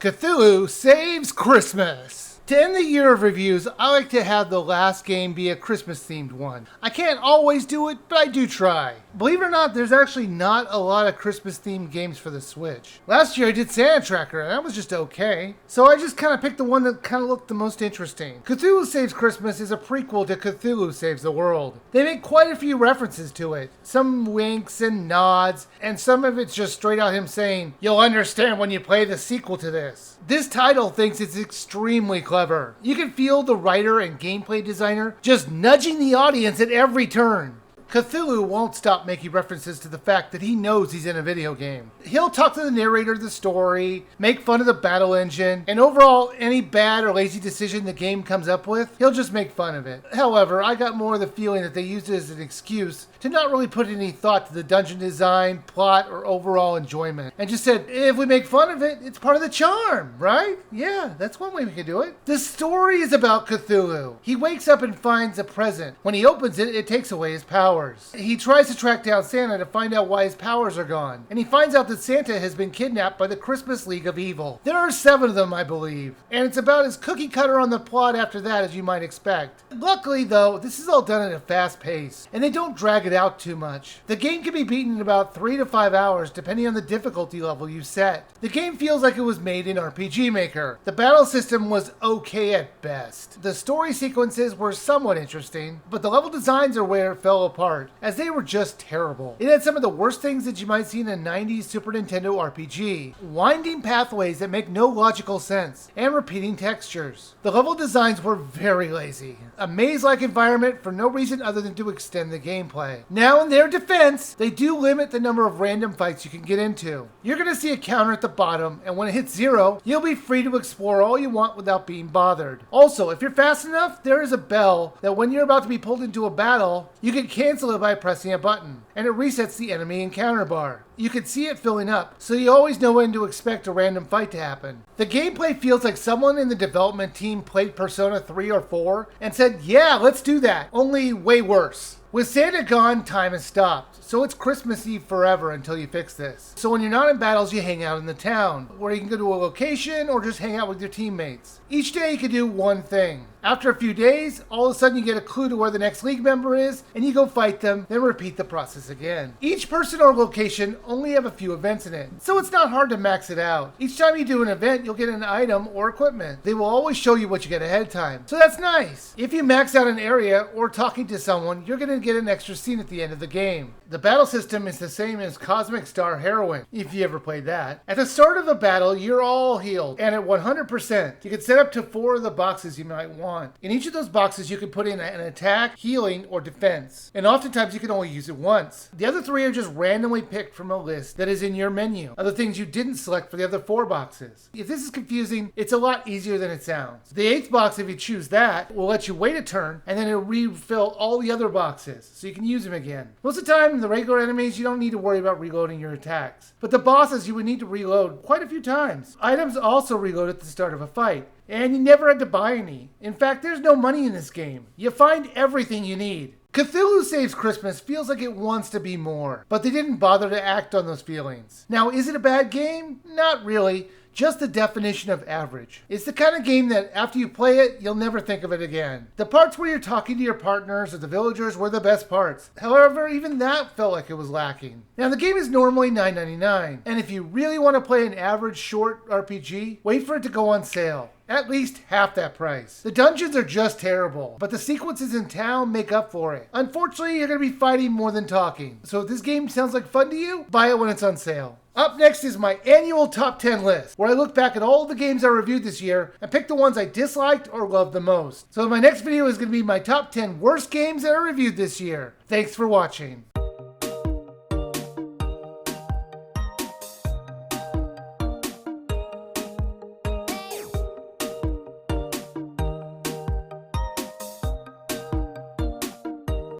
Cthulhu saves Christmas. To end the year of reviews, I like to have the last game be a Christmas-themed one. I can't always do it, but I do try. Believe it or not, there's actually not a lot of Christmas-themed games for the Switch. Last year I did Santa Tracker, and that was just okay. So I just kind of picked the one that kind of looked the most interesting. Cthulhu Saves Christmas is a prequel to Cthulhu Saves the World. They make quite a few references to it. Some winks and nods, and some of it's just straight out him saying, "You'll understand when you play the sequel to this." This title thinks it's extremely clever. You can feel the writer and gameplay designer just nudging the audience at every turn. Cthulhu won't stop making references to the fact that he knows he's in a video game. He'll talk to the narrator of the story, make fun of the battle engine, and overall, any bad or lazy decision the game comes up with, he'll just make fun of it. However, I got more of the feeling that they used it as an excuse to not really put any thought to the dungeon design, plot, or overall enjoyment, and just said, if we make fun of it, it's part of the charm, right? Yeah, that's one way we can do it. The story is about Cthulhu. He wakes up and finds a present. When he opens it, it takes away his powers. He tries to track down Santa to find out why his powers are gone, and he finds out that Santa has been kidnapped by the Christmas League of Evil. There are 7 of them, I believe, and it's about as cookie cutter on the plot after that as you might expect. Luckily, though, this is all done at a fast pace, and they don't drag it out too much. The game can be beaten in about 3 to 5 hours, depending on the difficulty level you set. The game feels like it was made in RPG Maker. The battle system was okay at best. The story sequences were somewhat interesting, but the level designs are where it fell apart, as they were just terrible. It had some of the worst things that you might see in a 90s Super Nintendo RPG. Winding pathways that make no logical sense, and repeating textures. The level designs were very lazy. A maze-like environment for no reason other than to extend the gameplay. Now, in their defense, they do limit the number of random fights you can get into. You're going to see a counter at the bottom, and when it hits 0, you'll be free to explore all you want without being bothered. Also, if you're fast enough, there is a bell that when you're about to be pulled into a battle, you can cancel it by pressing a button, and it resets the enemy encounter bar. You can see it filling up, so you always know when to expect a random fight to happen. The gameplay feels like someone in the development team played Persona 3 or 4 and said, yeah, let's do that, only way worse. With Santa gone, time has stopped, so it's Christmas Eve forever until you fix this. So when you're not in battles, you hang out in the town, where you can go to a location or just hang out with your teammates. Each day you can do one thing. After a few days, all of a sudden you get a clue to where the next league member is, and you go fight them, then repeat the process again. Each person or location only have a few events in it, so it's not hard to max it out. Each time you do an event, you'll get an item or equipment. They will always show you what you get ahead of time, so that's nice. If you max out an area or talking to someone, you're going to get an extra scene at the end of the game. The battle system is the same as Cosmic Star Heroine, if you ever played that. At the start of a battle, you're all healed, and at 100%, you can set up to 4 of the boxes you might want. In each of those boxes, you can put in an attack, healing, or defense, and oftentimes you can only use it once. The other 3 are just randomly picked from a list that is in your menu of the things you didn't select for the other 4 boxes. If this is confusing, it's a lot easier than it sounds. The 8th box, if you choose that, will let you wait a turn, and then it'll refill all the other boxes, so you can use them again. Most of the time, the regular enemies, you don't need to worry about reloading your attacks, but the bosses, you would need to reload quite a few times. Items also reload at the start of a fight, and you never had to buy any. In fact, there's no money in this game. You find everything you need. Cthulhu Saves Christmas feels like it wants to be more, but they didn't bother to act on those feelings. Now, is it a bad game? Not really. Just the definition of average. It's the kind of game that after you play it, you'll never think of it again. The parts where you're talking to your partners or the villagers were the best parts. However, even that felt like it was lacking. Now, the game is normally $9.99, and if you really want to play an average short RPG, wait for it to go on sale. At least half that price. The dungeons are just terrible, but the sequences in town make up for it. Unfortunately, you're going to be fighting more than talking. So if this game sounds like fun to you, buy it when it's on sale. Up next is my annual top 10 list, where I look back at all the games I reviewed this year and pick the ones I disliked or loved the most. So my next video is going to be my top 10 worst games that I reviewed this year. Thanks for watching.